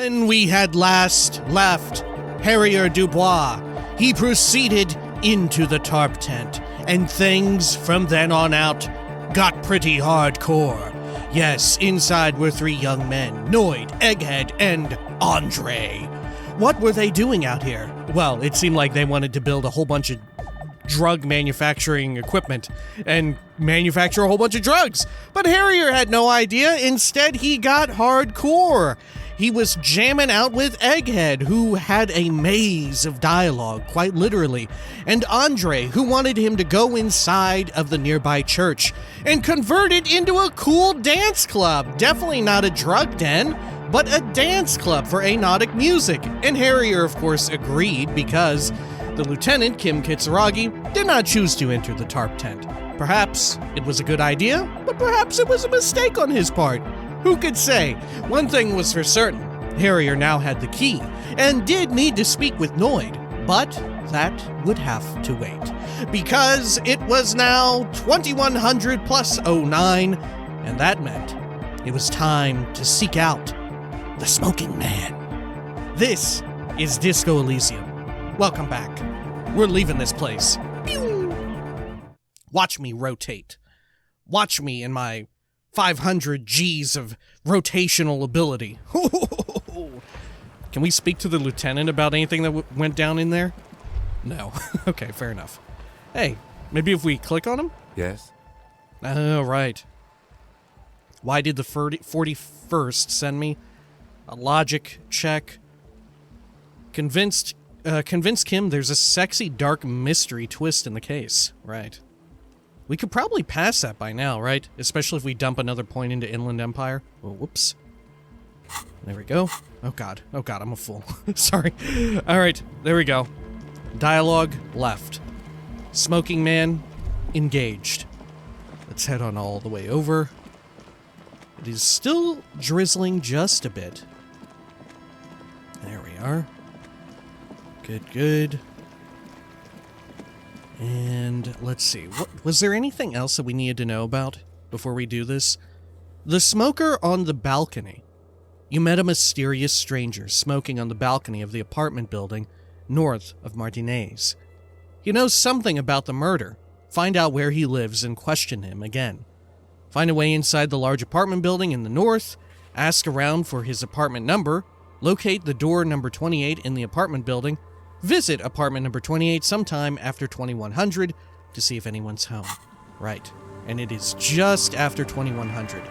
When we had last left Harrier Dubois, he proceeded into the tarp tent, and things from then on out got pretty hardcore. Yes, inside were three young men, Noid, Egghead, and Andre. What were they doing out here? Well, it seemed like they wanted to build a whole bunch of drug manufacturing equipment and manufacture a whole bunch of drugs. But Harrier had no idea. Instead, he got hardcore. He was jamming out with Egghead, who had a maze of dialogue, quite literally, and Andre, who wanted him to go inside of the nearby church and convert it into a cool dance club. Definitely not a drug den, but a dance club for Aeonautic music. And Harrier, of course, agreed because the lieutenant, Kim Kitsuragi, did not choose to enter the tarp tent. Perhaps it was a good idea, but perhaps it was a mistake on his part. Who could say? One thing was for certain. Harrier now had the key, and did need to speak with Noid, but that would have to wait. Because it was now 2100 plus 09, and that meant it was time to seek out the Smoking Man. This is Disco Elysium. Welcome back. We're leaving this place. Pew! Watch me rotate. Watch me in my 500 G's of rotational ability. Can we speak to the lieutenant about anything that went down in there? No. Okay, fair enough. Hey, maybe if we click on him? Yes? Oh, right. Why did the 41st send me? A logic check. Convinced Kim there's a sexy dark mystery twist in the case. Right. We could probably pass that by now, right? Especially if we dump another point into Inland Empire. Oh, whoops. There we go. Oh god, I'm a fool. Sorry. Alright, there we go. Dialogue left. Smoking Man engaged. Let's head on all the way over. It is still drizzling just a bit. There we are. Good. And let's see, was there anything else that we needed to know about before we do this? The smoker on the balcony. You met a mysterious stranger smoking on the balcony of the apartment building north of Martinez. He knows something about the murder. Find out where he lives and question him again. Find a way inside the large apartment building in the north, ask around for his apartment number, locate the door number 28 in the apartment building, visit apartment number 28 sometime after 2100 to see if anyone's home. Right. And it is just after 2100.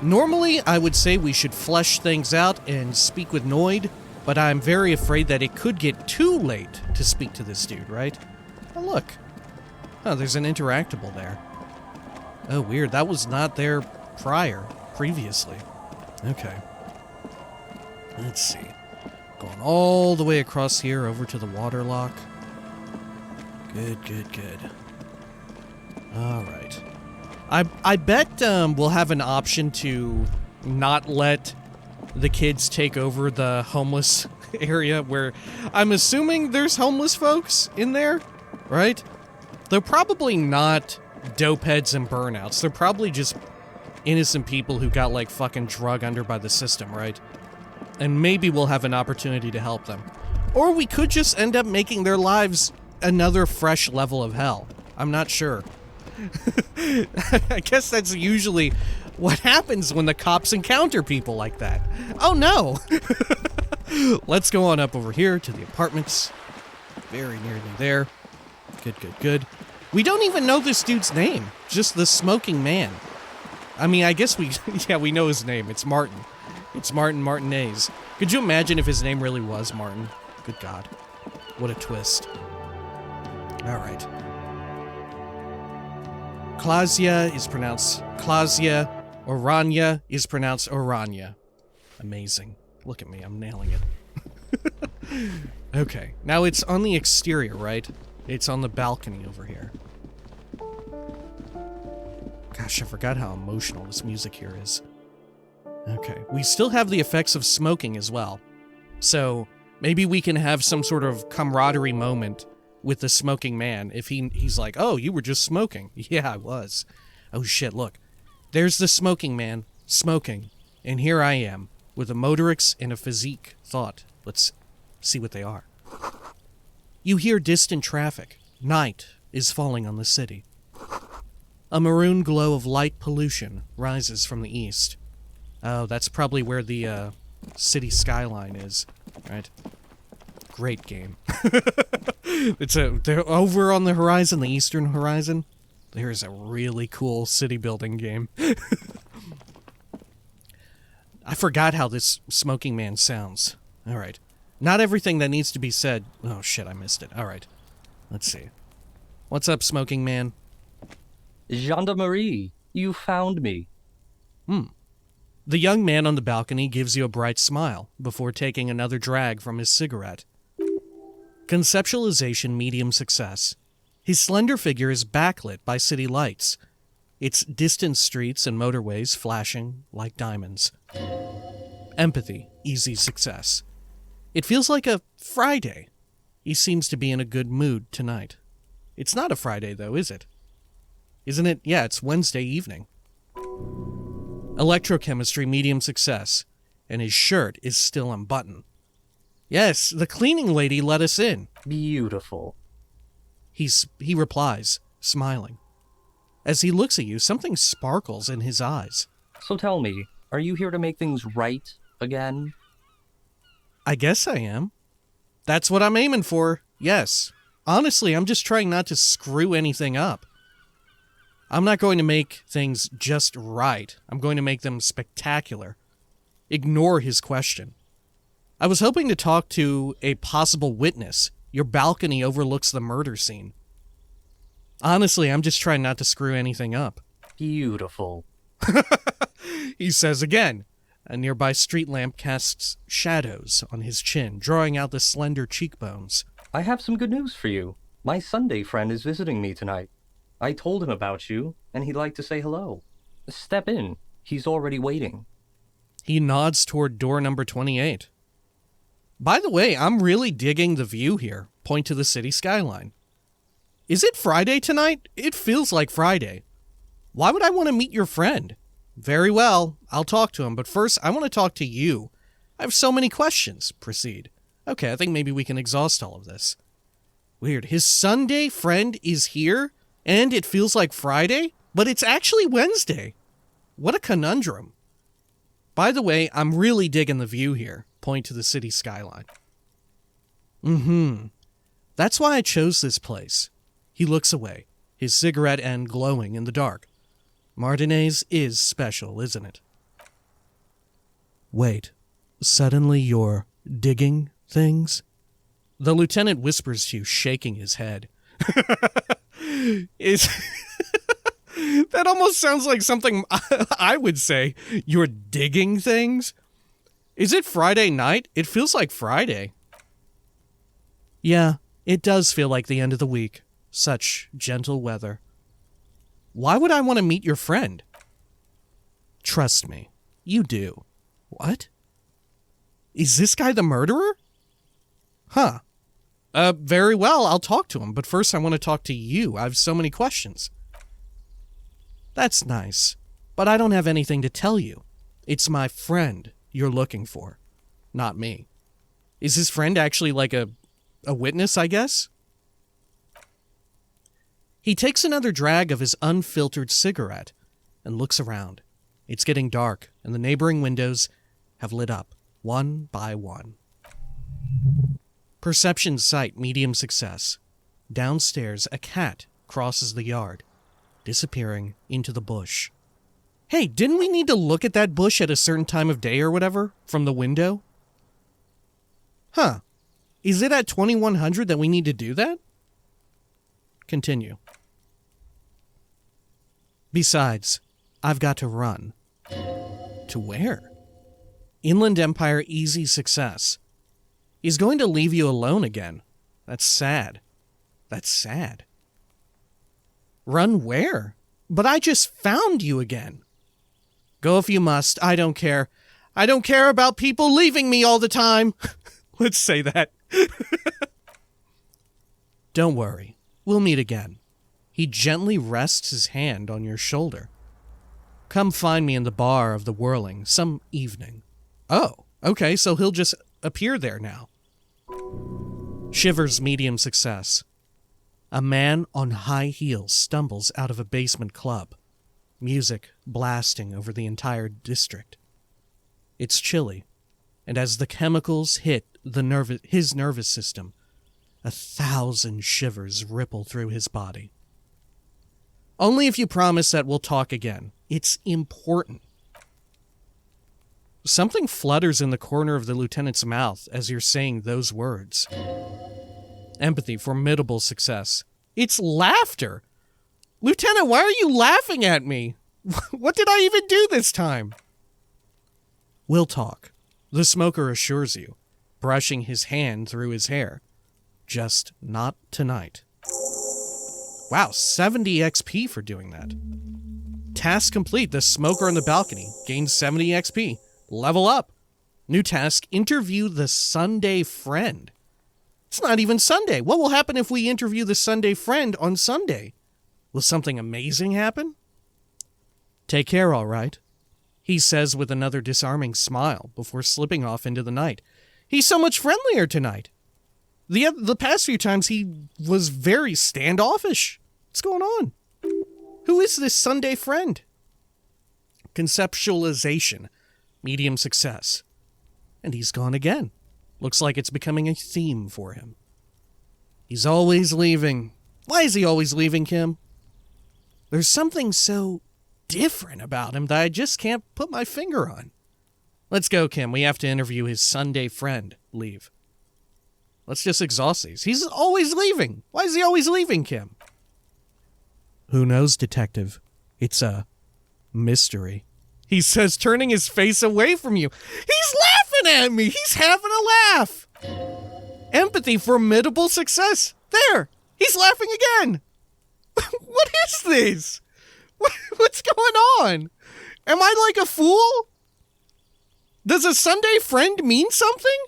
Normally, I would say we should flesh things out and speak with Noid, but I'm very afraid that it could get too late to speak to this dude, right? Oh, look. Oh, there's an interactable there. Oh, weird. That was not there previously. Okay. Let's see. Going all the way across here over to the water lock. Good. Alright. I bet we'll have an option to not let the kids take over the homeless area where I'm assuming there's homeless folks in there, right? They're probably not dopeheads and burnouts. They're probably just innocent people who got like fucking drug under by the system, right? And maybe we'll have an opportunity to help them. Or we could just end up making their lives another fresh level of hell. I'm not sure. I guess that's usually what happens when the cops encounter people like that. Oh no! Let's go on up over here to the apartments. Very nearly there. Good. We don't even know this dude's name. Just the Smoking Man. I mean, I guess we know his name. It's Martin. It's Martin Martinez. Could you imagine if his name really was Martin? Good God. What a twist. Alright. Klazia is pronounced Klazia. Orania is pronounced Orania. Amazing. Look at me, I'm nailing it. Okay, now it's on the exterior, right? It's on the balcony over here. Gosh, I forgot how emotional this music here is. Okay, we still have the effects of smoking as well. So, maybe we can have some sort of camaraderie moment with the Smoking Man if he's like, oh, you were just smoking. Yeah, I was. Oh shit, look. There's the Smoking Man, smoking. And here I am, with a motorics and a physique thought. Let's see what they are. You hear distant traffic. Night is falling on the city. A maroon glow of light pollution rises from the east. Oh, that's probably where the city skyline is, right? Great game. They're over on the horizon, the eastern horizon. There's a really cool city building game. I forgot how this Smoking Man sounds. Alright. Not everything that needs to be said. Oh shit, I missed it. Alright. Let's see. What's up, Smoking Man? Gendarmerie, you found me. The young man on the balcony gives you a bright smile before taking another drag from his cigarette. Conceptualization medium success. His slender figure is backlit by city lights, its distant streets and motorways flashing like diamonds. Empathy, easy success. It feels like a Friday. He seems to be in a good mood tonight. It's not a Friday, though, is it? Isn't it? Yeah, it's Wednesday evening. Electrochemistry, medium success. And his shirt is still unbuttoned. Yes, the cleaning lady let us in. Beautiful. He replies, smiling. As he looks at you, something sparkles in his eyes. So tell me, are you here to make things right again? I guess I am. That's what I'm aiming for, yes. Honestly, I'm just trying not to screw anything up. I'm not going to make things just right. I'm going to make them spectacular. Ignore his question. I was hoping to talk to a possible witness. Your balcony overlooks the murder scene. Honestly, I'm just trying not to screw anything up. Beautiful. He says again. A nearby street lamp casts shadows on his chin, drawing out the slender cheekbones. I have some good news for you. My Sunday friend is visiting me tonight. I told him about you, and he'd like to say hello. Step in. He's already waiting. He nods toward door number 28. By the way, I'm really digging the view here. Point to the city skyline. Is it Friday tonight? It feels like Friday. Why would I want to meet your friend? Very well, I'll talk to him, but first I want to talk to you. I have so many questions. Proceed. Okay, I think maybe we can exhaust all of this. Weird. His Sunday friend is here, and it feels like Friday, but it's actually Wednesday. What a conundrum. By the way, I'm really digging the view here. Point to the city skyline. That's why I chose this place. He looks away, his cigarette end glowing in the dark. Martinez is special, isn't it? Wait, suddenly you're digging things? The lieutenant whispers to you, shaking his head. That almost sounds like something I would say. You're digging things? Is it Friday night? It feels like Friday. Yeah, it does feel like the end of the week. Such gentle weather. Why would I want to meet your friend? Trust me, you do. What? Is this guy the murderer? Huh. Very well, I'll talk to him, but first I want to talk to you. I have so many questions. That's nice, but I don't have anything to tell you. It's my friend you're looking for, not me. Is his friend actually like a witness, I guess? He takes another drag of his unfiltered cigarette and looks around. It's getting dark, and the neighboring windows have lit up, one by one. Perception sight, medium success. Downstairs, a cat crosses the yard, disappearing into the bush. Hey, didn't we need to look at that bush at a certain time of day or whatever, from the window? Huh. Is it at 2100 that we need to do that? Continue. Besides, I've got to run. To where? Inland Empire, easy success. He's going to leave you alone again. That's sad. That's sad. Run where? But I just found you again. Go if you must. I don't care. I don't care about people leaving me all the time. Let's say that. Don't worry. We'll meet again. He gently rests his hand on your shoulder. Come find me in the bar of the Whirling some evening. Oh, okay, so he'll just appear there now. Shivers medium success. A man on high heels stumbles out of a basement club, music blasting over the entire district. It's chilly, and as the chemicals hit his nervous system, 1,000 shivers ripple through his body. Only if you promise that we'll talk again. It's important. Something flutters in the corner of the lieutenant's mouth as you're saying those words. Empathy, formidable success. It's laughter! Lieutenant, why are you laughing at me? What did I even do this time? We'll talk, the smoker assures you, brushing his hand through his hair. Just not tonight. Wow, 70 XP for doing that. Task complete. The smoker on the balcony gains 70 XP. Level up. New task, interview the Sunday friend. It's not even Sunday. What will happen if we interview the Sunday friend on Sunday? Will something amazing happen? Take care, all right, he says with another disarming smile before slipping off into the night. He's so much friendlier tonight. The past few times he was very standoffish. What's going on? Who is this Sunday friend? Conceptualization. Medium success. And he's gone again. Looks like it's becoming a theme for him. He's always leaving. Why is he always leaving, Kim? There's something so different about him that I just can't put my finger on. Let's go, Kim. We have to interview his Sunday friend. Leave. Let's just exhaust these. He's always leaving. Why is he always leaving, Kim? Who knows, detective? It's a mystery. He says, turning his face away from you. He's laughing at me. He's having a laugh. Empathy, formidable success. There. He's laughing again. What is this? What's going on? Am I like a fool? Does a Sunday friend mean something?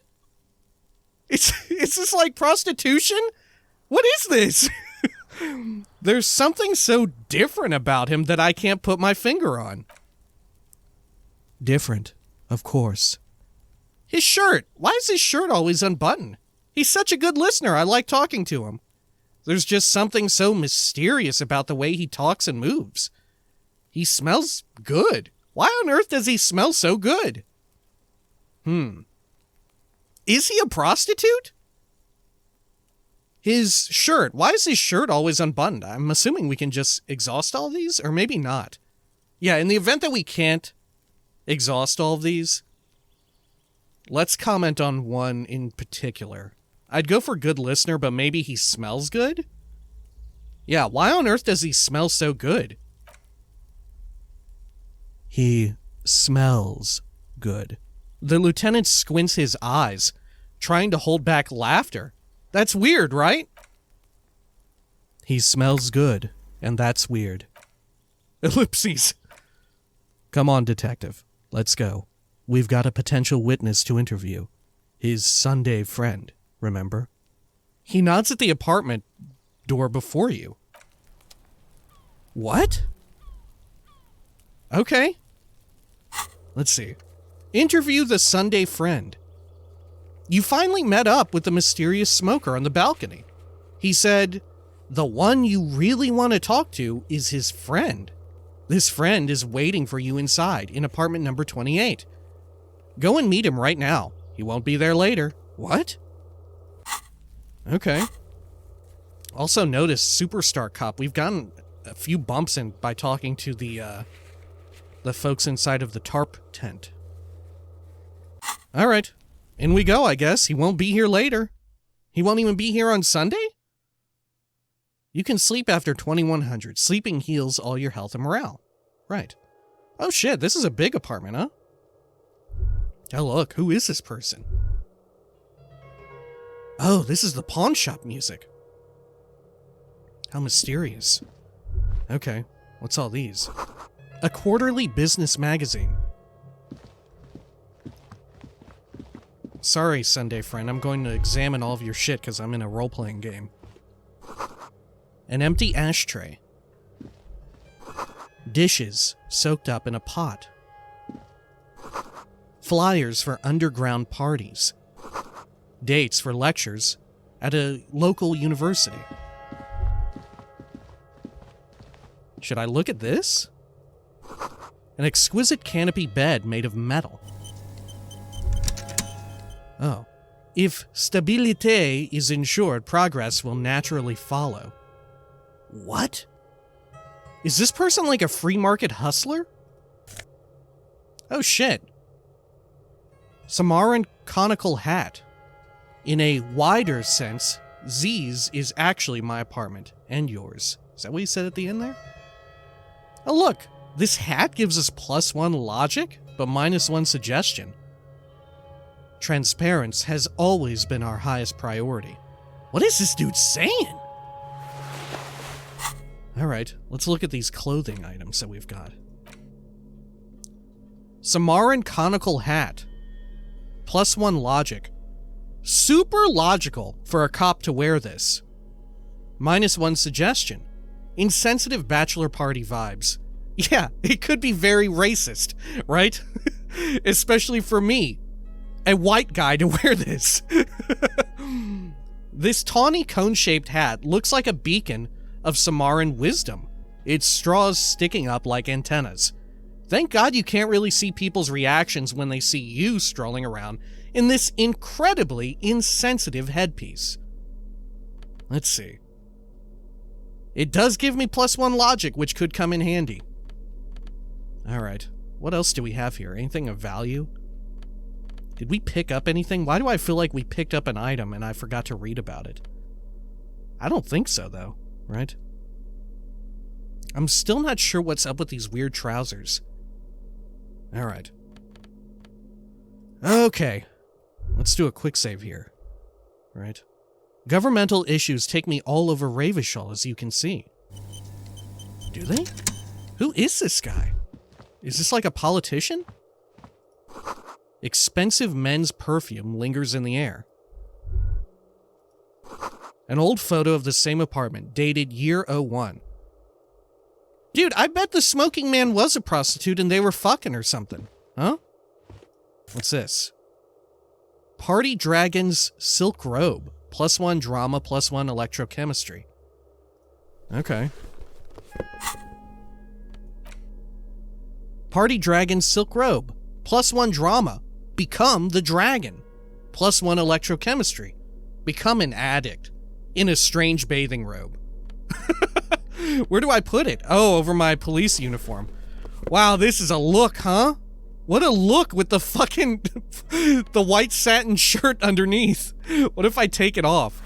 Is this like prostitution? What is this? There's something so different about him that I can't put my finger on. Different, of course. His shirt. Why is his shirt always unbuttoned? He's such a good listener. I like talking to him. There's just something so mysterious about the way he talks and moves. He smells good. Why on earth does he smell so good? Is he a prostitute? His shirt. Why is his shirt always unbuttoned? I'm assuming we can just exhaust all these, or maybe not. Yeah, in the event that we can't exhaust all of these, let's comment on one in particular. I'd go for good listener, but maybe he smells good? Yeah, why on earth does he smell so good? He smells good. The lieutenant squints his eyes, trying to hold back laughter. That's weird, right? He smells good, and that's weird. Ellipses. Come on, detective. Let's go. We've got a potential witness to interview. His Sunday friend, remember? He nods at the apartment door before you. What? Okay. Let's see. Interview the Sunday friend. You finally met up with the mysterious smoker on the balcony. He said, the one you really want to talk to is his friend. This friend is waiting for you inside in apartment number 28. Go and meet him right now. He won't be there later. What? Okay. Also notice Superstar Cop. We've gotten a few bumps in by talking to the folks inside of the tarp tent. All right. In we go, I guess. He won't be here later. He won't even be here on Sunday? You can sleep after 2100. Sleeping heals all your health and morale. Right. Oh shit, this is a big apartment, huh? Oh look, who is this person? Oh, this is the pawn shop music. How mysterious. Okay, what's all these? A quarterly business magazine. Sorry, Sunday friend, I'm going to examine all of your shit because I'm in a role-playing game. An empty ashtray. Dishes soaked up in a pot. flyers for underground parties, dates for lectures at a local university. Should I look at this? An exquisite canopy bed made of metal. Oh. If stabilité is ensured, progress will naturally follow. What? Is this person like a free market hustler? Oh shit. Samaran Conical Hat. In a wider sense, Z's is actually my apartment, and yours. Is that what you said at the end there? Oh look, this hat gives us +1 logic, but -1 suggestion. Transparency has always been our highest priority. What is this dude saying? Alright, let's look at these clothing items that we've got. Samaran Conical Hat. +1 logic. Super logical for a cop to wear this. -1 suggestion. Insensitive bachelor party vibes. Yeah, it could be very racist, right? Especially for me, a white guy, to wear this. This tawny cone-shaped hat looks like a beacon of Samaran wisdom, its straws sticking up like antennas. Thank God you can't really see people's reactions when they see you strolling around in this incredibly insensitive headpiece. Let's see. It does give me +1 logic, which could come in handy. Alright, what else do we have here? Anything of value? Did we pick up anything? Why do I feel like we picked up an item and I forgot to read about it? I don't think so, though, right? I'm still not sure what's up with these weird trousers. Alright. Okay. Let's do a quick save here. Right? Governmental issues take me all over Revachol, as you can see. Do they? Who is this guy? Is this like a politician? Expensive men's perfume lingers in the air. An old photo of the same apartment, dated year 01. Dude, I bet the smoking man was a prostitute and they were fucking or something. Huh? What's this? Party Dragon's silk robe. +1 drama, +1 electrochemistry. Okay. Party Dragon's silk robe. +1 drama. Become the dragon. +1 electrochemistry. Become an addict. In a strange bathing robe. Where do I put it? Oh, over my police uniform. Wow, this is a look, huh? What a look with the fucking... the white satin shirt underneath. What if I take it off?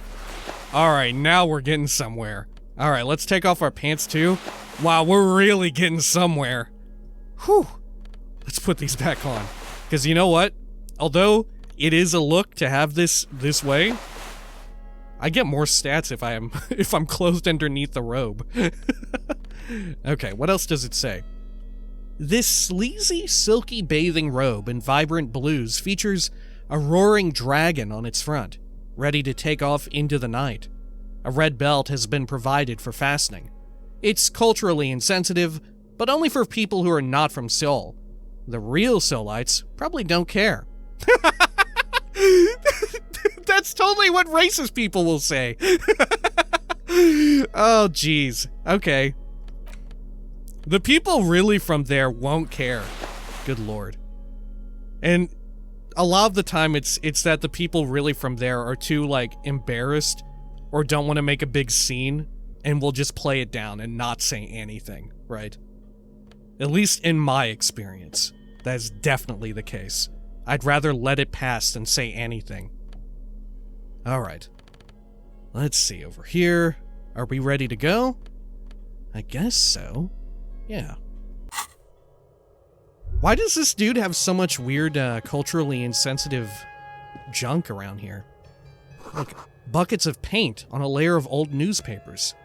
Alright, now we're getting somewhere. Alright, let's take off our pants too. Wow, we're really getting somewhere. Whew. Let's put these back on. Because you know what? Although it is a look to have this way, I get more stats if I'm clothed underneath the robe. Okay, what else does it say? This sleazy, silky bathing robe in vibrant blues features a roaring dragon on its front, ready to take off into the night. A red belt has been provided for fastening. It's culturally insensitive, but only for people who are not from Seoul. The real Seoulites probably don't care. That's totally what racist people will say. Oh, jeez. Okay. The people really from there won't care. Good lord. And a lot of the time it's that the people really from there are too, like, embarrassed or don't want to make a big scene and will just play it down and not say anything, right? At least in my experience, that is definitely the case. I'd rather let it pass than say anything. Alright. Let's see over here. Are we ready to go? I guess so. Yeah. Why does this dude have so much weird, culturally insensitive junk around here? Like, buckets of paint on a layer of old newspapers.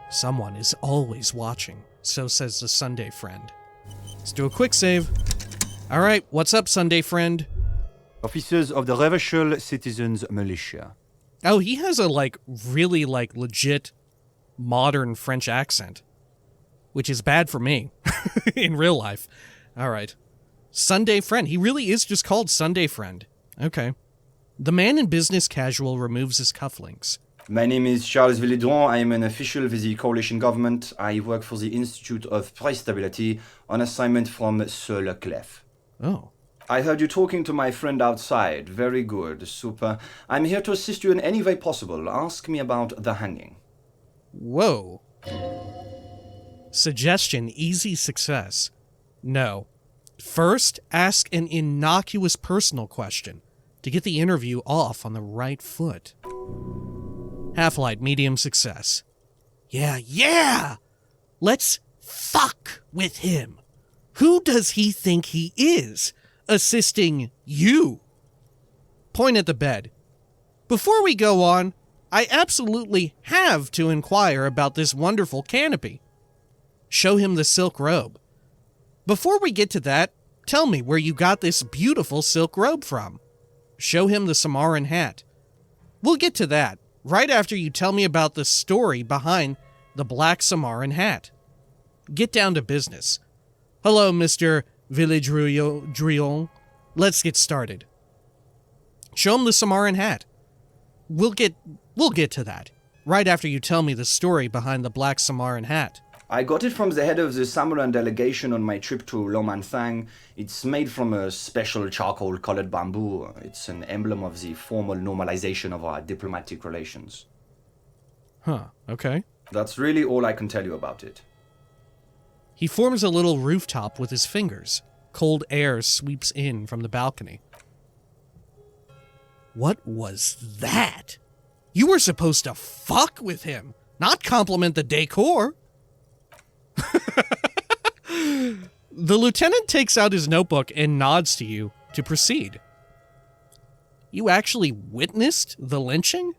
Someone is always watching, so says the Sunday friend. Let's do a quick save. Alright, what's up, Sunday friend? Officers of the Revachol Citizens Militia. Oh, he has a, like, really, like, legit modern French accent. Which is bad for me. In real life. Alright. Sunday Friend. He really is just called Sunday Friend. Okay. The man in business casual removes his cufflinks. My name is Charles Villedron. I am an official with the coalition government. I work for the Institute of Price Stability on assignment from Sir Leclerc. Oh. I heard you talking to my friend outside. Very good. Super. I'm here to assist you in any way possible. Ask me about the hanging. Whoa. Suggestion, easy success. No. First, ask an innocuous personal question to get the interview off on the right foot. Half-light, medium success. Yeah! Let's fuck with him. Who does he think he is, assisting you? Point at the bed. Before we go on, I absolutely have to inquire about this wonderful canopy. Show him the silk robe. Before we get to that, tell me where you got this beautiful silk robe from. Show him the Samaran hat. We'll get to that right after you tell me about the story behind the black Samaran hat. Get down to business. Hello, Mr. Villedron. Let's get started. Show him the Samaran hat. We'll get to that right after you tell me the story behind the black Samaran hat. I got it from the head of the Samoan delegation on my trip to Lomanthang. It's made from a special charcoal-colored bamboo. It's an emblem of the formal normalization of our diplomatic relations. Huh, okay. That's really all I can tell you about it. He forms a little rooftop with his fingers. Cold air sweeps in from the balcony. What was that? You were supposed to fuck with him, not compliment the decor. The lieutenant takes out his notebook and nods to you to proceed. You actually witnessed the lynching?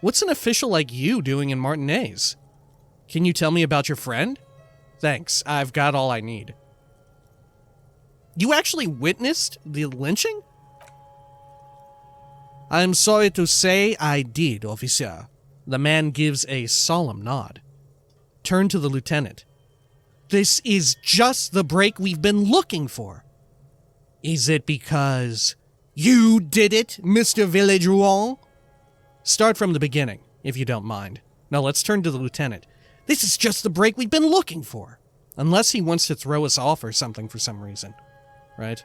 What's an official like you doing in Martinez? Can you tell me about your friend? Thanks, I've got all I need. You actually witnessed the lynching? I'm sorry to say I did, officer. The man gives a solemn nod. Turn to the lieutenant. This is just the break we've been looking for. Is it because you did it, Mr. Villedron? Start from the beginning, if you don't mind. Now let's turn to the lieutenant. This is just the break we've been looking for. Unless he wants to throw us off or something for some reason. Right?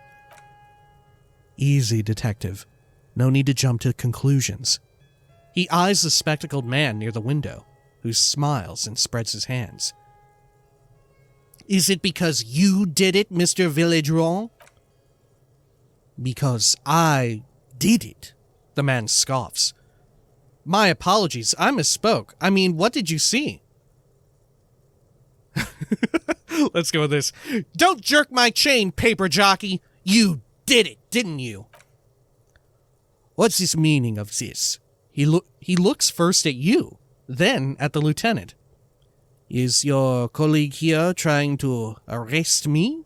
Easy, detective. No need to jump to conclusions. He eyes the spectacled man near the window, who smiles and spreads his hands. Is it because you did it, Mr. Villedron? Because I did it, the man scoffs. My apologies, I misspoke. I mean, what did you see? Let's go with this. Don't jerk my chain, paper jockey. You did it, didn't you? What's this meaning of this? He looks first at you, then at the lieutenant. Is your colleague here trying to arrest me?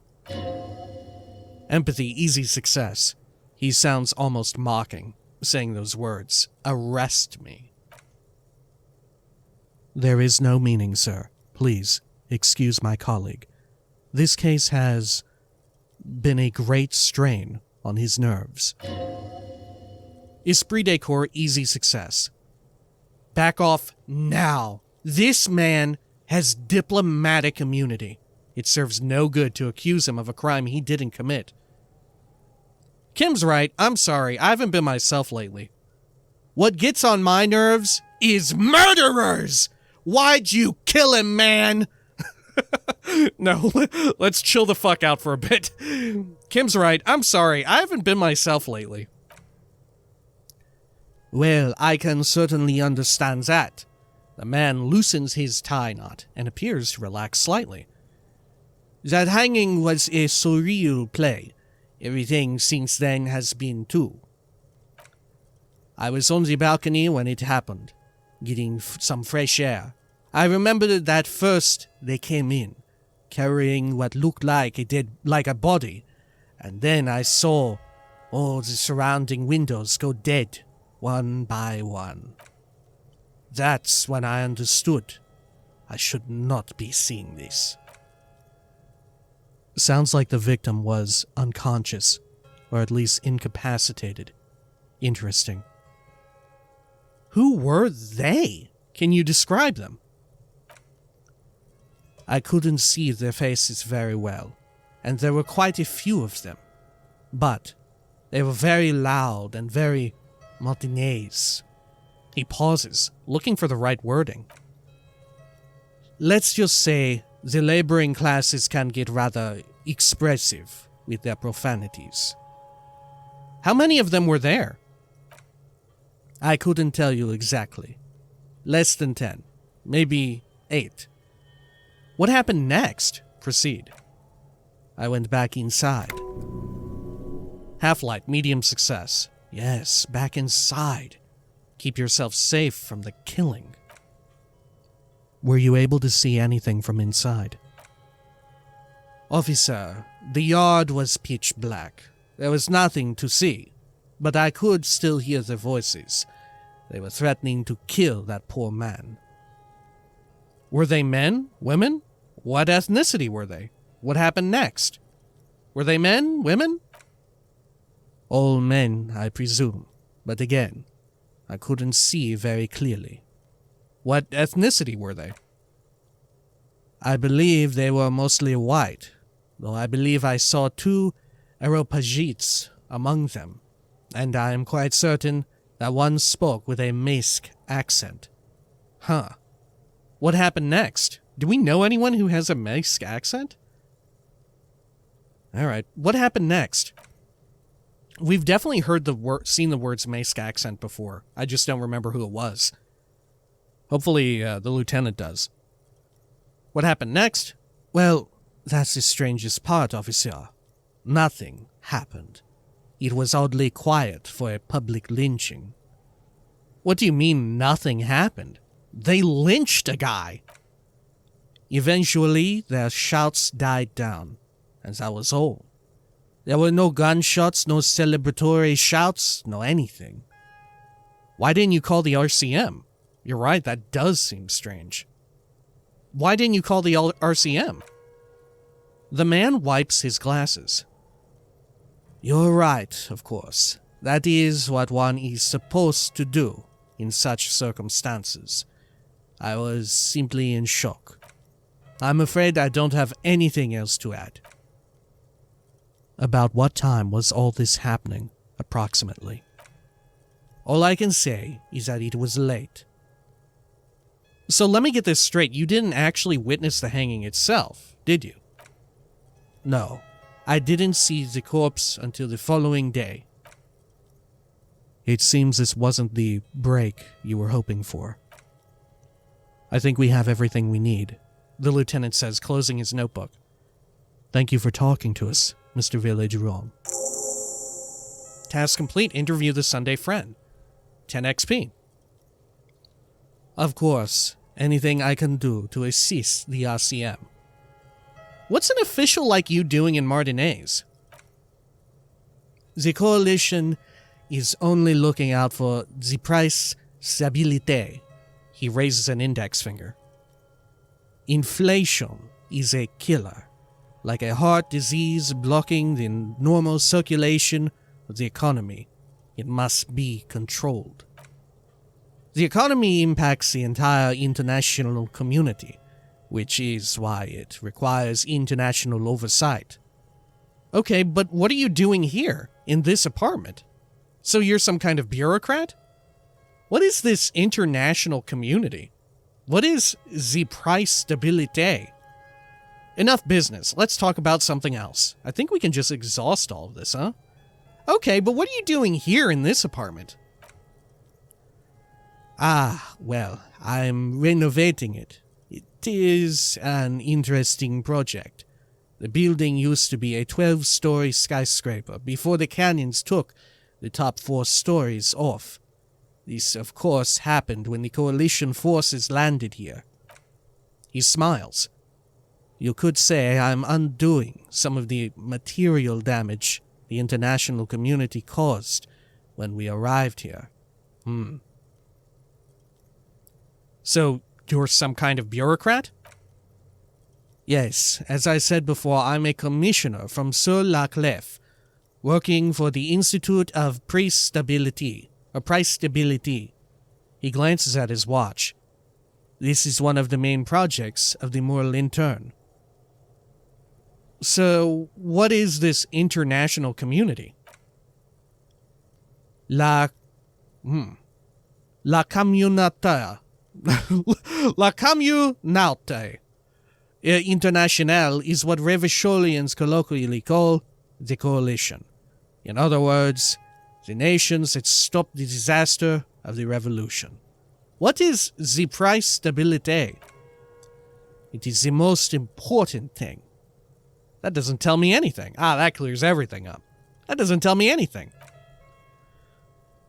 Empathy, easy success. He sounds almost mocking, saying those words. Arrest me. There is no meaning, sir. Please, excuse my colleague. This case has been a great strain on his nerves. Esprit de corps, easy success. Back off now. This man has diplomatic immunity. It serves no good to accuse him of a crime he didn't commit. Kim's right. I'm sorry. I haven't been myself lately. What gets on my nerves is murderers! Why'd you kill him, man? No, let's chill the fuck out for a bit. Kim's right. I'm sorry. I haven't been myself lately. Well, I can certainly understand that. The man loosens his tie knot and appears to relax slightly. That hanging was a surreal play. Everything since then has been too. I was on the balcony when it happened, getting some fresh air. I remember that first they came in, carrying what looked like a body, and then I saw all the surrounding windows go dead, one by one. That's when I understood I should not be seeing this. Sounds like the victim was unconscious, or at least incapacitated. Interesting. Who were they? Can you describe them? I couldn't see their faces very well, and there were quite a few of them. But they were very loud and very Martinez. He pauses, looking for the right wording. Let's just say the laboring classes can get rather expressive with their profanities. How many of them were there? I couldn't tell you exactly. Less than 10. Maybe 8. What happened next? Proceed. I went back inside. Half-light, medium success. Yes, back inside. Keep yourself safe from the killing. Were you able to see anything from inside? Officer, the yard was pitch black. There was nothing to see, but I could still hear their voices. They were threatening to kill that poor man. Were they men? Women? What ethnicity were they? What happened next? Were they men? Women? All men, I presume, but again, I couldn't see very clearly. What ethnicity were they? I believe they were mostly white, though I believe I saw 2 Areopagites among them, and I am quite certain that one spoke with a Mask accent. Huh. What happened next? Do we know anyone who has a Mask accent? Alright, what happened next? We've definitely heard seen the words Mask accent before. I just don't remember who it was. Hopefully, the lieutenant does. What happened next? Well, that's the strangest part, officer. Nothing happened. It was oddly quiet for a public lynching. What do you mean, nothing happened? They lynched a guy! Eventually, their shouts died down, and that was all. There were no gunshots, no celebratory shouts, no anything. Why didn't you call the RCM? You're right, that does seem strange. Why didn't you call the RCM? The man wipes his glasses. You're right, of course. That is what one is supposed to do in such circumstances. I was simply in shock. I'm afraid I don't have anything else to add. About what time was all this happening, approximately? All I can say is that it was late. So let me get this straight. You didn't actually witness the hanging itself, did you? No, I didn't see the corpse until the following day. It seems this wasn't the break you were hoping for. I think we have everything we need, the lieutenant says, closing his notebook. Thank you for talking to us, Mr. Village-Rome. Task complete. Interview the Sunday friend. 10 XP. Of course, anything I can do to assist the RCM. What's an official like you doing in Martinez? The coalition is only looking out for the price stabilité. He raises an index finger. Inflation is a killer, like a heart disease blocking the normal circulation of the economy. It must be controlled. The economy impacts the entire international community, which is why it requires international oversight. Okay, but what are you doing here, in this apartment? So you're some kind of bureaucrat? What is this international community? What is the price stabilité? Enough business. Let's talk about something else. I think we can just exhaust all of this, huh? Okay, but what are you doing here in this apartment? Ah, well, I'm renovating it. It is an interesting project. The building used to be a 12-story skyscraper before the canyons took the top 4 stories off. This, of course, happened when the coalition forces landed here. He smiles. You could say I'm undoing some of the material damage the international community caused when we arrived here. So, you're some kind of bureaucrat? Yes, as I said before, I'm a commissioner from Sur la Clef, working for the Institute of Price Stability. He glances at his watch. This is one of the main projects of the Moral Intern. So, what is this international community? La communauté. La communauté internationale is what Revacholians colloquially call the coalition. In other words, the nations that stopped the disaster of the revolution. What is the price stabilité? It is the most important thing. That doesn't tell me anything. That clears everything up. That doesn't tell me anything.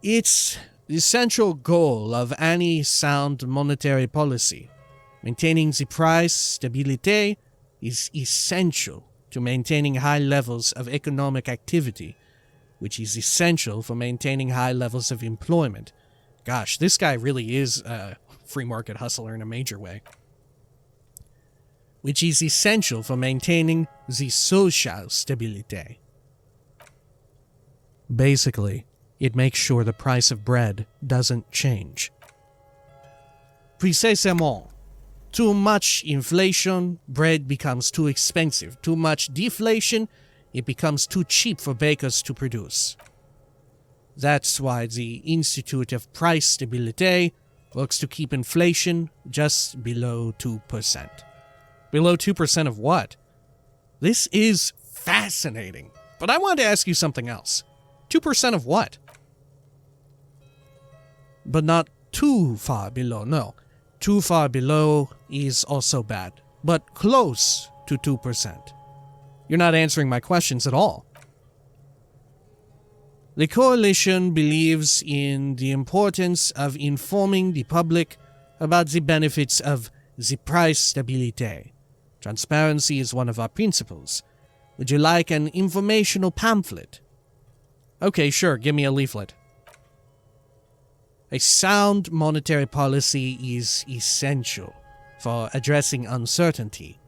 It's the central goal of any sound monetary policy. Maintaining the price stabilité is essential to maintaining high levels of economic activity, which is essential for maintaining high levels of employment. Gosh, this guy really is a free market hustler in a major way. Which is essential for maintaining the social stabilité. Basically, it makes sure the price of bread doesn't change. Précisément. Too much inflation, bread becomes too expensive. Too much deflation, it becomes too cheap for bakers to produce. That's why the Institute of Price Stabilité works to keep inflation just below 2%. Below 2% of what? This is fascinating. But I wanted to ask you something else. 2% of what? But not too far below, no. Too far below is also bad, but close to 2%. You're not answering my questions at all. The coalition believes in the importance of informing the public about the benefits of the price stabilité. Transparency is one of our principles. Would you like an informational pamphlet? Okay, sure, give me a leaflet. A sound monetary policy is essential for addressing uncertainty.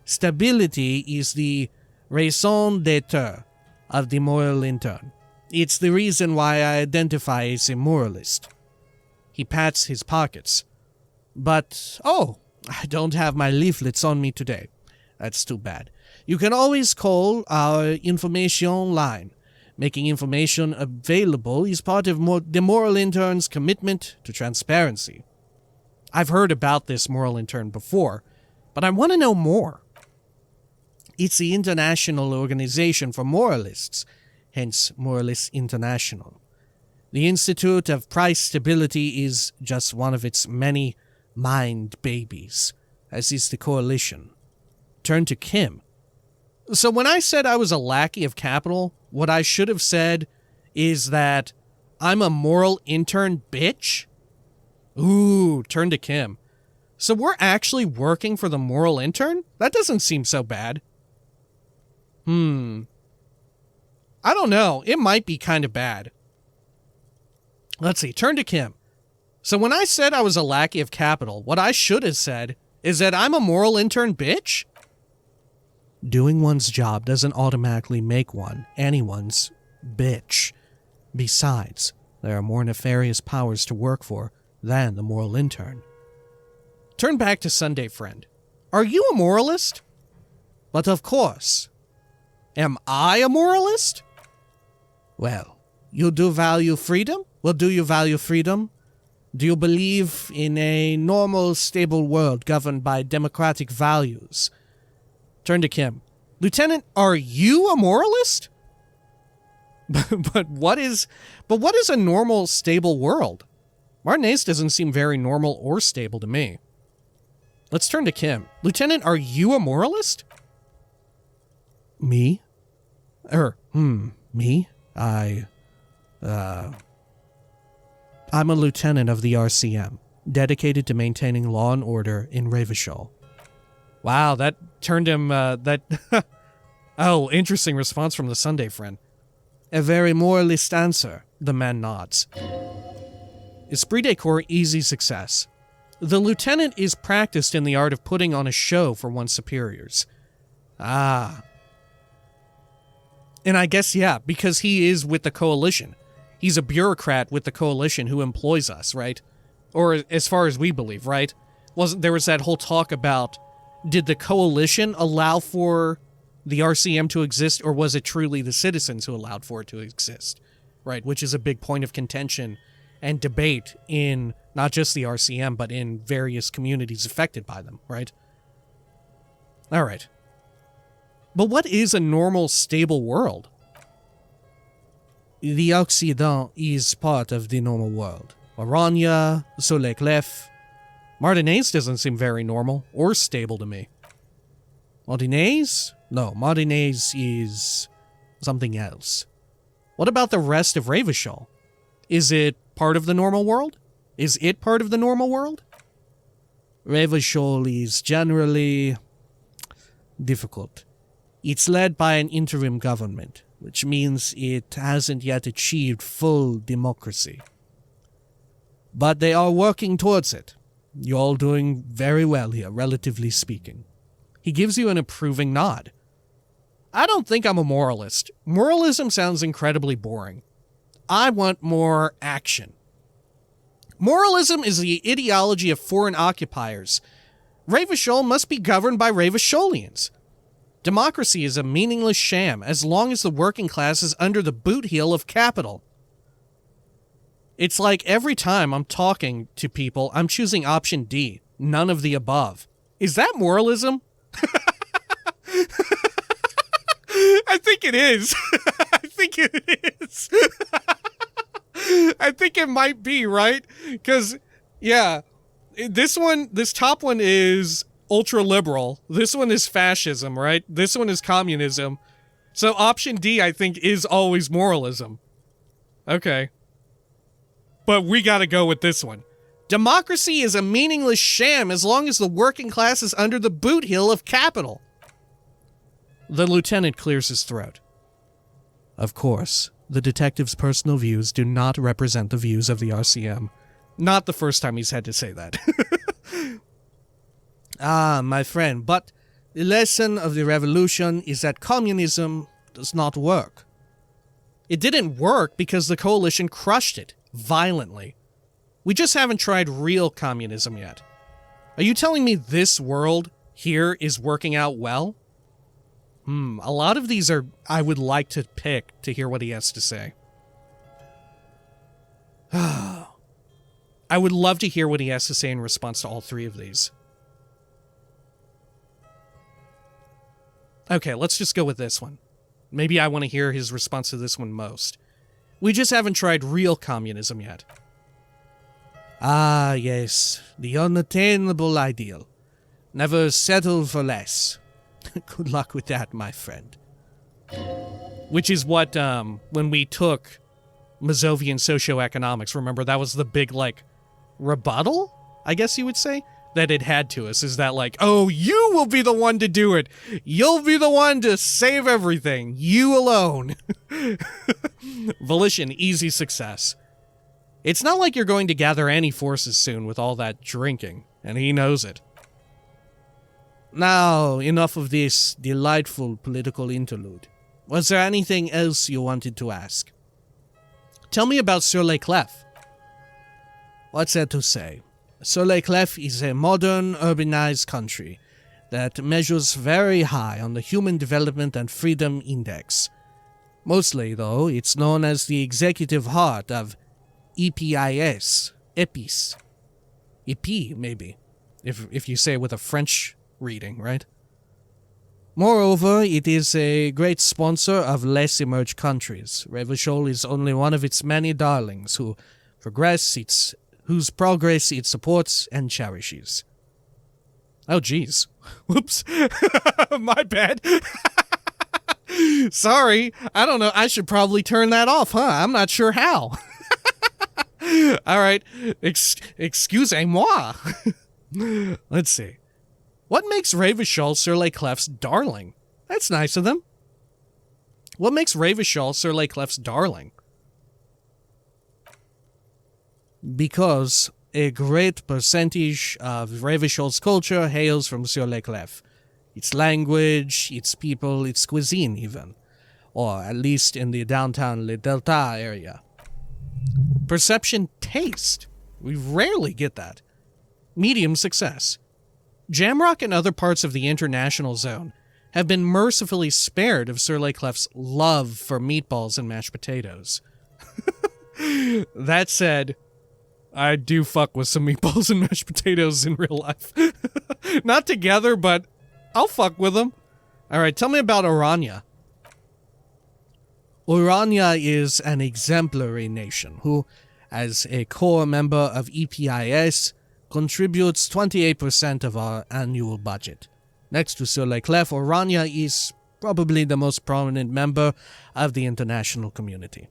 Stability is the raison d'être of the moral intern. It's the reason why I identify as a moralist. He pats his pockets. But, I don't have my leaflets on me today. That's too bad. You can always call our information line. Making information available is part of the moral intern's commitment to transparency. I've heard about this moral intern before, but I want to know more. It's the International Organization for Moralists, hence Moralists International. The Institute of Price Stability is just one of its many mind babies, as is the coalition. Turn to Kim. So when I said I was a lackey of capital, what I should have said is that I'm a moral intern bitch? Ooh, turn to Kim. So we're actually working for the moral intern? That doesn't seem so bad. I don't know. It might be kind of bad. Let's see. Turn to Kim. So when I said I was a lackey of capital, what I should have said is that I'm a moral intern bitch? Doing one's job doesn't automatically make one anyone's bitch. Besides, there are more nefarious powers to work for than the moral intern. Turn back to Sunday Friend. Are you a moralist? But of course. Am I a moralist? Well, you do value freedom? Well, do you value freedom? Do you believe in a normal, stable world governed by democratic values? Turn to Kim. Lieutenant, are you a moralist? But what is a normal, stable world? Martinez doesn't seem very normal or stable to me. Let's turn to Kim. Lieutenant, are you a moralist? Me? Me? I'm a lieutenant of the RCM, dedicated to maintaining law and order in Revachol. Wow, that turned him, interesting response from the Sunday Friend. A very moralist answer, the man nods. Esprit de corps, easy success. The lieutenant is practiced in the art of putting on a show for one's superiors. Ah. And I guess, yeah, because he is with the coalition. He's a bureaucrat with the coalition who employs us, right? Or as far as we believe, right? There was that whole talk about, did the coalition allow for the RCM to exist, or was it truly the citizens who allowed for it to exist? Right, which is a big point of contention and debate in not just the RCM, but in various communities affected by them, right? All right. But what is a normal, stable world? The Occident is part of the normal world. Aranya, Soleil Clef. Martinez doesn't seem very normal or stable to me. Martinez? No, Martinez is something else. What about the rest of Revachol? Is it part of the normal world? Is it part of the normal world? Revachol is generally difficult. It's led by an interim government, which means it hasn't yet achieved full democracy. But they are working towards it. You're all doing very well here, relatively speaking. He gives you an approving nod. I don't think I'm a moralist. Moralism sounds incredibly boring. I want more action. Moralism is the ideology of foreign occupiers. Revachol must be governed by Revacholians. Democracy is a meaningless sham as long as the working class is under the boot heel of capital. It's like every time I'm talking to people, I'm choosing option D, none of the above. Is that moralism? I think it is. I think it is. I think it might be, right? Because, yeah, this top one is ultra-liberal. This one is fascism, right? This one is communism. So option D, I think, is always moralism. Okay. But we gotta go with this one. Democracy is a meaningless sham as long as the working class is under the boot heel of capital. The lieutenant clears his throat. Of course, the detective's personal views do not represent the views of the RCM. Not the first time he's had to say that. Ah, my friend, but the lesson of the revolution is that communism does not work. It didn't work because the coalition crushed it violently. We just haven't tried real communism yet. Are you telling me this world here is working out well? A lot of these I would like to pick to hear what he has to say. I would love to hear what he has to say in response to all three of these. Okay, let's just go with this one. Maybe I want to hear his response to this one most. We just haven't tried real communism yet. Ah, yes, the unattainable ideal. Never settle for less. Good luck with that, my friend. Which is what, when we took Mazovian socioeconomics, remember, that was the big, rebuttal, I guess you would say, that it had to us, is that, oh, you will be the one to do it. You'll be the one to save everything. You alone. Volition, easy success. It's not like you're going to gather any forces soon with all that drinking, and he knows it. Now, enough of this delightful political interlude. Was there anything else you wanted to ask? Tell me about Soleil Clef. What's there to say? Soleil Clef is a modern, urbanized country that measures very high on the Human Development and Freedom Index. Mostly, though, it's known as the executive heart of EPIS. EPIS. EP, maybe. If you say it with a French reading, right? Moreover, it is a great sponsor of less emerged countries. Revachol is only one of its many darlings whose progress it supports and cherishes. Oh, geez. Whoops. My bad. Sorry. I don't know. I should probably turn that off, huh? I'm not sure how. All right. Excusez-moi. Let's see. What makes Revachol Soleil Clef's darling? That's nice of them. What makes Revachol Soleil Clef's darling? Because A great percentage of Revachol's culture hails from Sur les Clefs. Its language, its people, its cuisine even. Or at least in the downtown Le Delta area. Perception taste. We rarely get that. Medium success. Jamrock and other parts of the international zone have been mercifully spared of Sur les Clefs' love for meatballs and mashed potatoes. That said, I do fuck with some meatballs and mashed potatoes in real life. Not together, but I'll fuck with them. Alright, tell me about Orania. Orania is an exemplary nation who, as a core member of EPIS, contributes 28% of our annual budget. Next to Sur les Clefs, Orania is probably the most prominent member of the international community.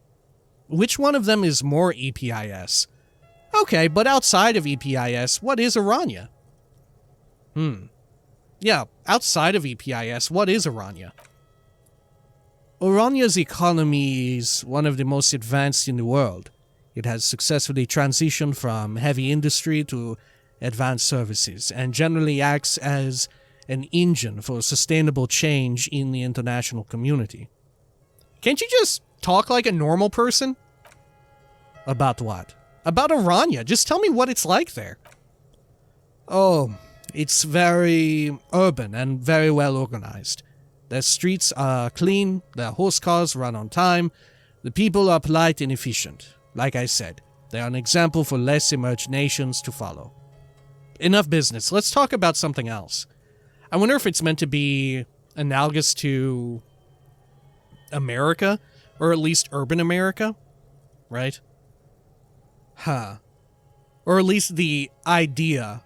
Which one of them is more EPIS? Okay, but outside of EPIS, what is Orania? Yeah, outside of EPIS, what is Orania? Orania's economy is one of the most advanced in the world. It has successfully transitioned from heavy industry to advanced services, and generally acts as an engine for sustainable change in the international community. Can't you just talk like a normal person? About what? About Orania. Just tell me what it's like there. Oh, it's very urban and very well organized. Their streets are clean, their horse cars run on time, the people are polite and efficient. Like I said, they are an example for less emerged nations to follow. Enough business, let's talk about something else. I wonder if it's meant to be analogous to America, or at least urban America, right? Or at least the ideal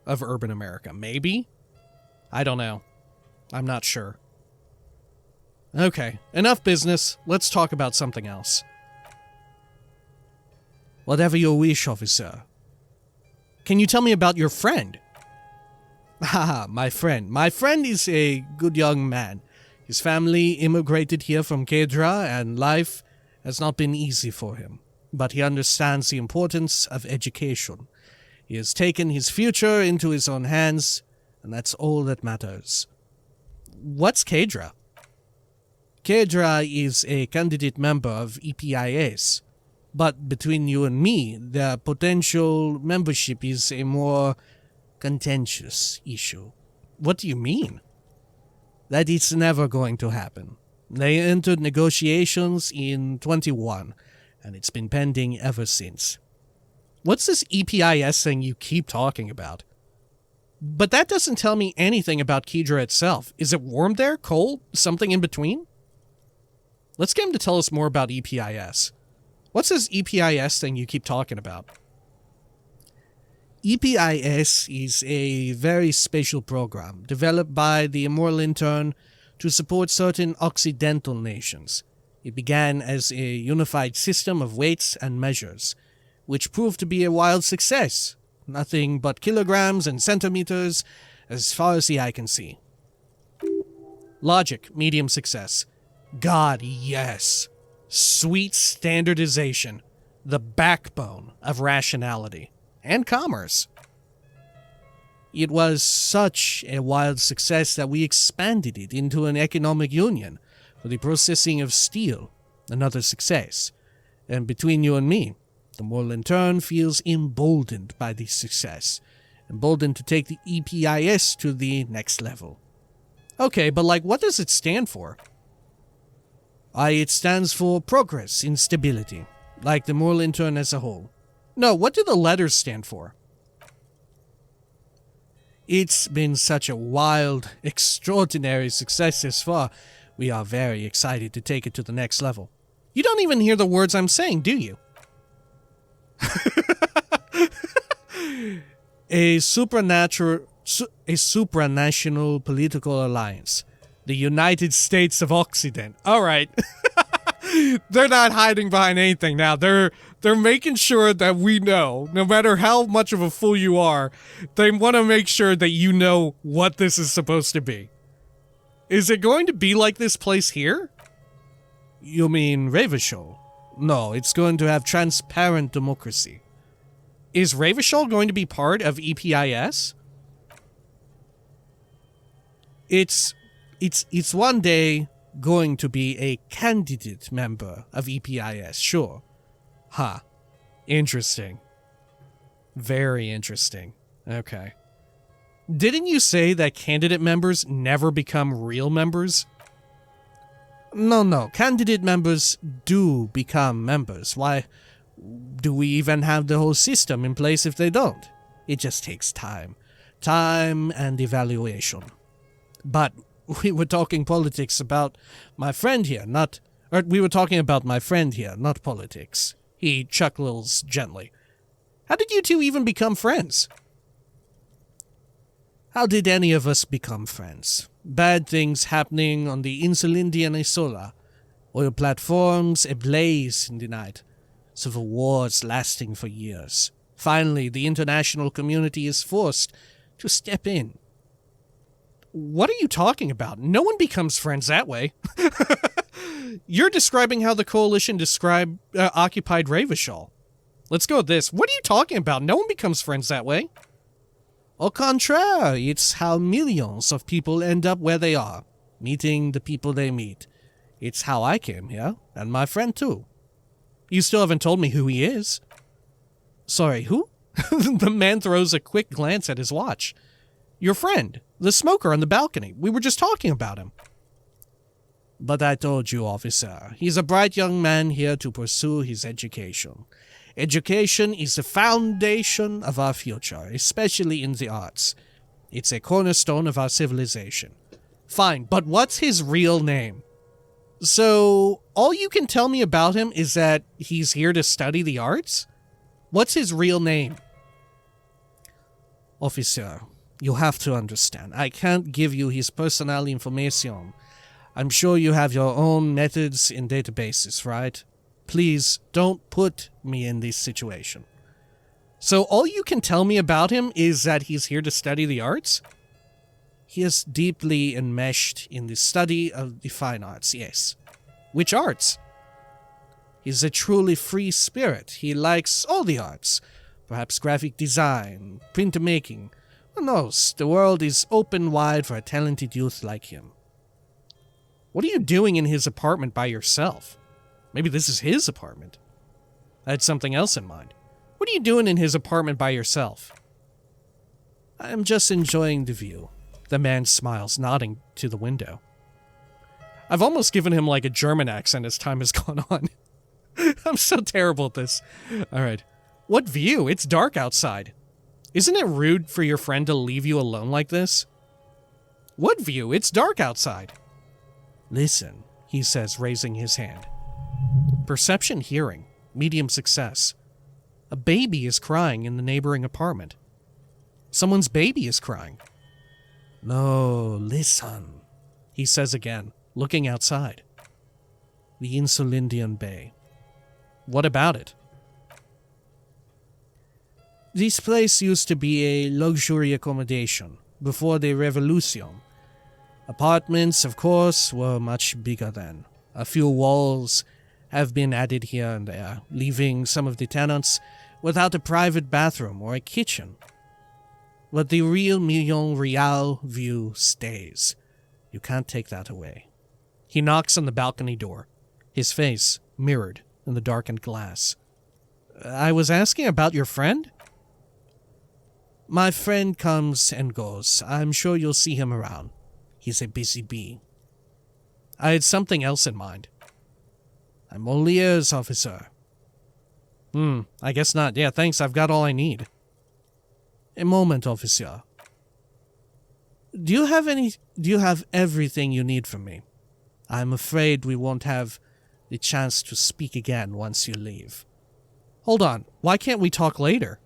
of urban America, maybe? I don't know. I'm not sure. Okay, enough business. Let's talk about something else. Whatever your wish, officer. Can you tell me about your friend? Haha, my friend. My friend is a good young man. His family immigrated here from Kedra, and life has not been easy for him. But he understands the importance of education. He has taken his future into his own hands, and that's all that matters. What's Kedra? Kedra is a candidate member of EPIS, but between you and me, their potential membership is a more contentious issue. What do you mean? That it's never going to happen. They entered negotiations in 21, and it's been pending ever since. What's this EPIS thing you keep talking about? But that doesn't tell me anything about Kedra itself. Is it warm there? Cold? Something in between? Let's get him to tell us more about EPIS. What's this EPIS thing you keep talking about? EPIS is a very special program developed by the Immortal Intern to support certain Occidental nations. It began as a unified system of weights and measures, which proved to be a wild success. Nothing but kilograms and centimeters as far as the eye can see. Logic, medium success. God, yes. Sweet standardization. The backbone of rationality. And commerce. It was such a wild success that we expanded it into an economic union for the processing of steel. Another success. And between you and me, the Mortal Intern feels emboldened by this success. Emboldened to take the EPIS to the next level. Okay, but what does it stand for? It stands for progress in stability, like the Mortal Intern as a whole. No, what do the letters stand for? It's been such a wild, extraordinary success this far. We are very excited to take it to the next level. You don't even hear the words I'm saying, do you? A supranational political alliance. The United States of Occident. Alright. They're not hiding behind anything now. They're making sure that we know, no matter how much of a fool you are, they want to make sure that you know what this is supposed to be. Is it going to be like this place here? You mean Revachol? No, it's going to have transparent democracy. Is Revachol going to be part of EPIS? It's one day going to be a candidate member of EPIS, sure. Huh. Interesting. Very interesting. Okay. Didn't you say that candidate members never become real members? No. Candidate members do become members. Why do we even have the whole system in place if they don't? It just takes time. Time and evaluation. But we were talking politics about my friend here, not politics. He chuckles gently. How did you two even become friends? How did any of us become friends? Bad things happening on the Insulindian Isola. Oil platforms ablaze in the night. Civil wars lasting for years. Finally, the international community is forced to step in. What are you talking about? No one becomes friends that way. You're describing how the Coalition occupied Revachol. Let's go with this. What are you talking about? No one becomes friends that way. Au contraire, it's how millions of people end up where they are, meeting the people they meet. It's how I came here, and my friend too. You still haven't told me who he is. Sorry, who? The man throws a quick glance at his watch. Your friend, the smoker on the balcony. We were just talking about him. But I told you, officer, he's a bright young man here to pursue his education. Education is the foundation of our future, especially in the arts. It's a cornerstone of our civilization. Fine, but what's his real name? So, all you can tell me about him is that he's here to study the arts? What's his real name? Officer, you have to understand, I can't give you his personal information. I'm sure you have your own methods in databases, right? Please, don't put me in this situation. So all you can tell me about him is that he's here to study the arts? He is deeply enmeshed in the study of the fine arts, yes. Which arts? He's a truly free spirit. He likes all the arts. Perhaps graphic design, printmaking. Who knows? The world is open wide for a talented youth like him. What are you doing in his apartment by yourself? Maybe this is his apartment. I had something else in mind. What are you doing in his apartment by yourself? I'm just enjoying the view. The man smiles, nodding to the window. I've almost given him like a German accent as time has gone on. I'm so terrible at this. Alright. What view? It's dark outside. Isn't it rude for your friend to leave you alone like this? What view? It's dark outside. Listen, he says, raising his hand. Perception hearing. Medium success. A baby is crying in the neighboring apartment. Someone's baby is crying. No, listen, he says again, looking outside. The Insulindian Bay. What about it? This place used to be a luxury accommodation before the Revolution. Apartments, of course, were much bigger then. A few walls have been added here and there, leaving some of the tenants without a private bathroom or a kitchen. But the real Million Real view stays. You can't take that away. He knocks on the balcony door, his face mirrored in the darkened glass. I was asking about your friend? My friend comes and goes. I'm sure you'll see him around. He's a busy bee. I had something else in mind. I'm all ears, officer. I guess not. Yeah, thanks. I've got all I need. A moment, officer. Do you have everything you need from me? I'm afraid we won't have the chance to speak again once you leave. Hold on. Why can't we talk later?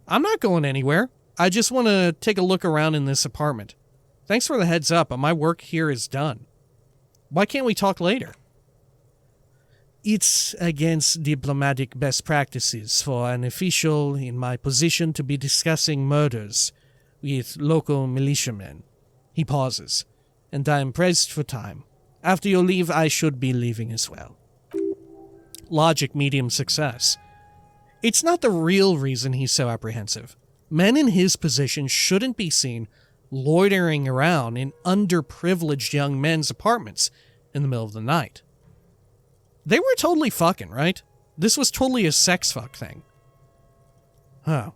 I'm not going anywhere. I just want to take a look around in this apartment. Thanks for the heads up, but my work here is done. Why can't we talk later? It's against diplomatic best practices for an official in my position to be discussing murders with local militiamen. He pauses, and I am pressed for time. After you leave, I should be leaving as well. Logic medium success. It's not the real reason he's so apprehensive. Men in his position shouldn't be seen loitering around in underprivileged young men's apartments in the middle of the night. They were totally fucking, right? This was totally a sex fuck thing. Huh.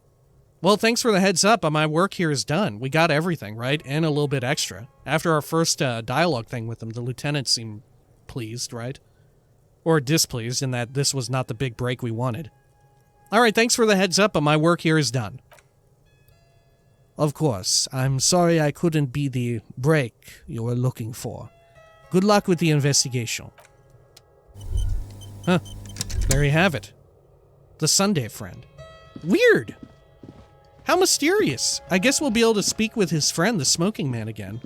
Well, thanks for the heads up. My work here is done. We got everything, right? And a little bit extra. After our first dialogue thing with them, the lieutenant seemed pleased, right? Or displeased in that this was not the big break we wanted. All right, thanks for the heads up. My work here is done. Of course. I'm sorry I couldn't be the break you were looking for. Good luck with the investigation. Huh. There you have it. The Sunday friend. Weird. How mysterious. I guess we'll be able to speak with his friend, the smoking man, again.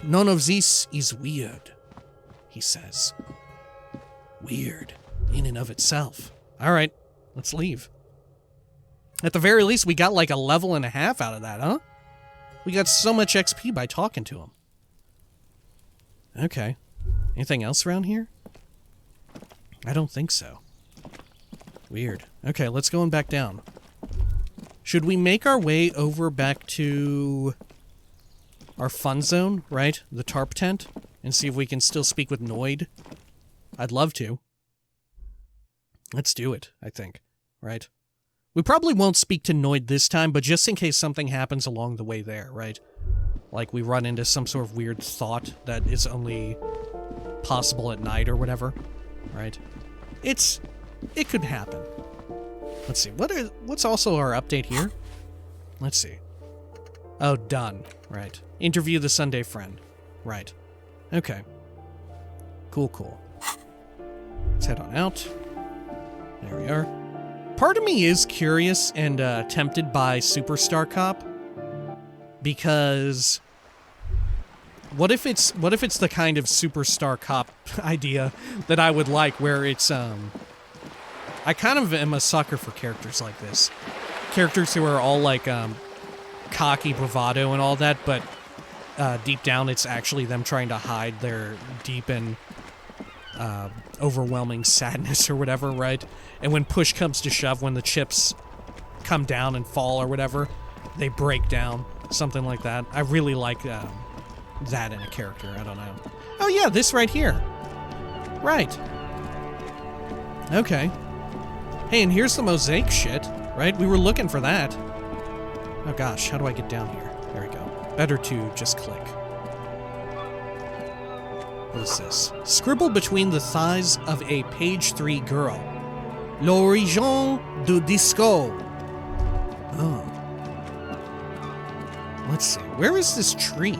None of this is weird, he says. Weird, in and of itself. All right, let's leave. At the very least, we got like a level and a half out of that, huh? We got so much XP by talking to him. Okay. Anything else around here? I don't think so. Weird. Okay, let's go on back down. Should we make our way over back to our fun zone, right? The tarp tent? And see if we can still speak with Noid? I'd love to. Let's do it, I think. Right? We probably won't speak to Noid this time, but just in case something happens along the way there, right? Like we run into some sort of weird thought that is only possible at night or whatever, right? It could happen. Let's see. What's also our update here? Let's see. Oh, done. Right. Interview the Sunday friend. Right. Okay. Cool. Let's head on out. There we are. Part of me is curious and tempted by Superstar Cop, because what if it's the kind of Superstar Cop idea that I would like, where it's I kind of am a sucker for characters like this. Characters who are all like cocky bravado and all that, but deep down it's actually them trying to hide their deep and overwhelming sadness or whatever, right? And when push comes to shove, when the chips come down and fall or whatever, they break down. Something like that. I really like that in a character. I don't know. Oh yeah, this right here. Right. Okay. Hey, and here's the mosaic shit, right? We were looking for that. Oh gosh, how do I get down here? There we go. Better to just click. What is this? Scribbled between the thighs of a page 3 girl. L'origine du disco. Oh. Let's see. Where is this tree?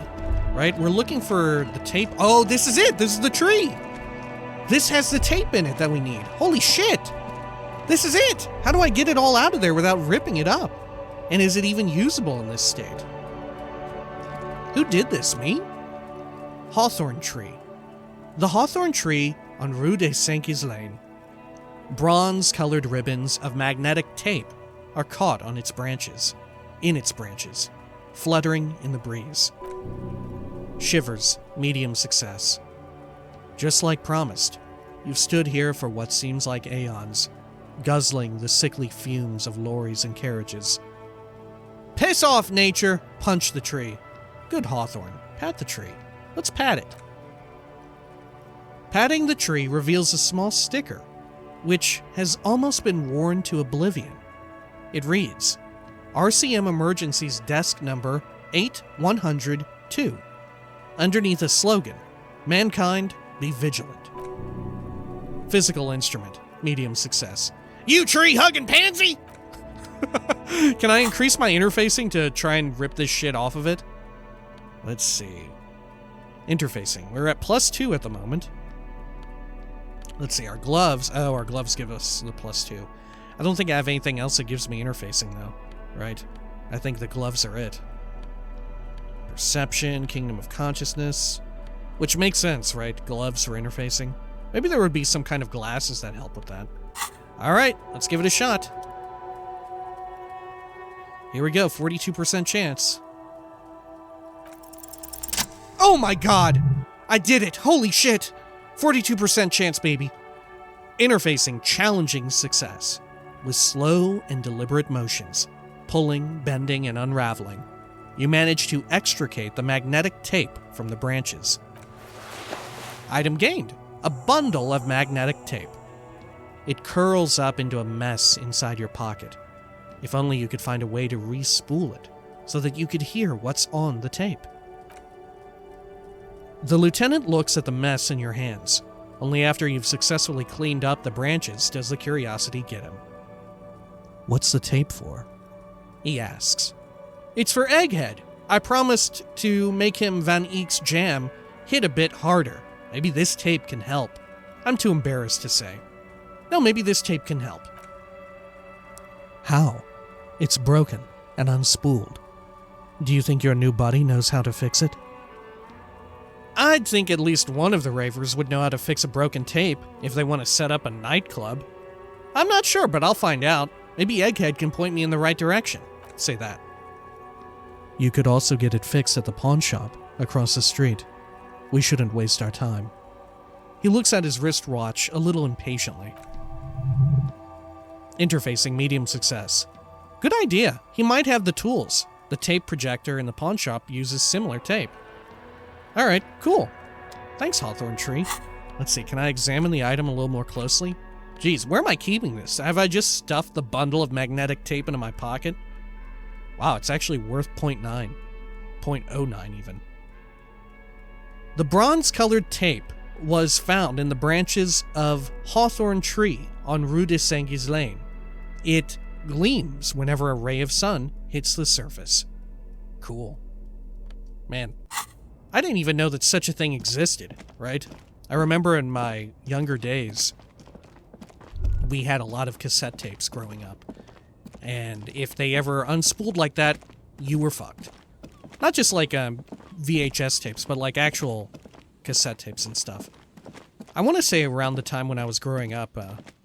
Right? We're looking for the tape. Oh, this is it. This is the tree. This has the tape in it that we need. Holy shit. This is it. How do I get it all out of there without ripping it up? And is it even usable in this state? Who did this? Me? Hawthorn tree. The hawthorn tree on Rue des Cinq-Lane. Bronze-colored ribbons of magnetic tape are caught on its branches, fluttering in the breeze. Shivers, medium success. Just like promised, you've stood here for what seems like aeons, guzzling the sickly fumes of lorries and carriages. Piss off, nature! Punch the tree. Good Hawthorn, pat the tree. Let's pat it. Patting the tree reveals a small sticker, which has almost been worn to oblivion. It reads, RCM Emergencies Desk Number 8102. Underneath a slogan, Mankind, be vigilant. Physical instrument, medium success. You tree-hugging pansy! Can I increase my interfacing to try and rip this shit off of it? Let's see. Interfacing. We're at +2 at the moment. Let's see, our gloves. Oh, our gloves give us the +2. I don't think I have anything else that gives me interfacing, though. Right? I think the gloves are it. Perception, Kingdom of Consciousness. Which makes sense, right? Gloves for interfacing. Maybe there would be some kind of glasses that help with that. Alright, let's give it a shot. Here we go, 42% chance. Oh my god! I did it! Holy shit! 42% chance, baby. Interfacing challenging success with slow and deliberate motions, pulling, bending, and unraveling, you manage to extricate the magnetic tape from the branches. Item gained, a bundle of magnetic tape. It curls up into a mess inside your pocket. If only you could find a way to re-spool it so that you could hear what's on the tape. The lieutenant looks at the mess in your hands. Only after you've successfully cleaned up the branches does the curiosity get him. "What's the tape for?" he asks. "It's for Egghead. I promised to make him Van Eek's jam hit a bit harder. Maybe this tape can help." I'm too embarrassed to say. No, maybe this tape can help. "How?" "It's broken and unspooled. Do you think your new buddy knows how to fix it?" "I'd think at least one of the ravers would know how to fix a broken tape if they want to set up a nightclub. I'm not sure, but I'll find out. Maybe Egghead can point me in the right direction." Say that. "You could also get it fixed at the pawn shop across the street. We shouldn't waste our time." He looks at his wristwatch a little impatiently. Interfacing medium success. Good idea. He might have the tools. The tape projector in the pawn shop uses similar tape. Alright, cool. Thanks, Hawthorn Tree. Let's see, can I examine the item a little more closely? Geez, where am I keeping this? Have I just stuffed the bundle of magnetic tape into my pocket? Wow, it's actually worth 0.9. 0.09 even. The bronze-colored tape was found in the branches of Hawthorn Tree on Rue de Saint-Ghislain. It gleams whenever a ray of sun hits the surface. Cool. Man, I didn't even know that such a thing existed, right? I remember in my younger days, we had a lot of cassette tapes growing up. And if they ever unspooled like that, you were fucked. Not just like VHS tapes, but like actual cassette tapes and stuff. I want to say around the time when I was growing up,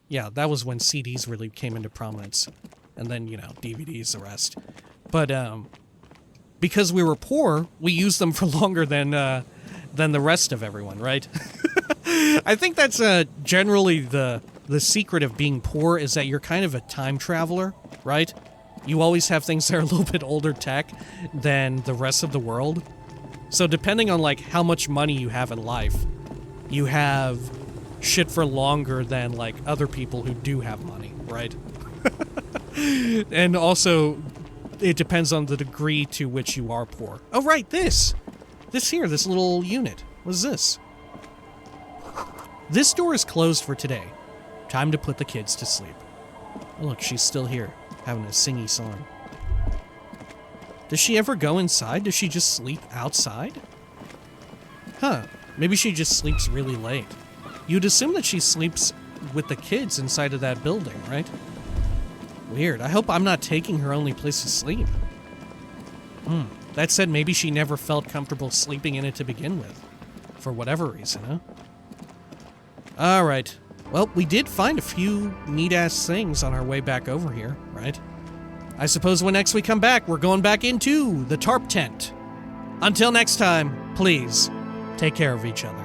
yeah, that was when CDs really came into prominence. And then, you know, DVDs, the rest. But because we were poor, we used them for longer than the rest of everyone, right? I think that's generally the secret of being poor, is that you're kind of a time traveler, right? You always have things that are a little bit older tech than the rest of the world. So depending on like how much money you have in life, you have shit for longer than like other people who do have money, right? And also, it depends on the degree to which you are poor. Oh, right, this here, this little unit. What is this? This door is closed for today. Time to put the kids to sleep. Oh, look, she's still here, having a singy song. Does she ever go inside? Does she just sleep outside? Huh, maybe she just sleeps really late. You'd assume that she sleeps with the kids inside of that building, right? Weird. I hope I'm not taking her only place to sleep. That said, maybe she never felt comfortable sleeping in it to begin with. For whatever reason, huh? Alright. Well, we did find a few neat-ass things on our way back over here, right? I suppose when next we come back, we're going back into the tarp tent. Until next time, please, take care of each other.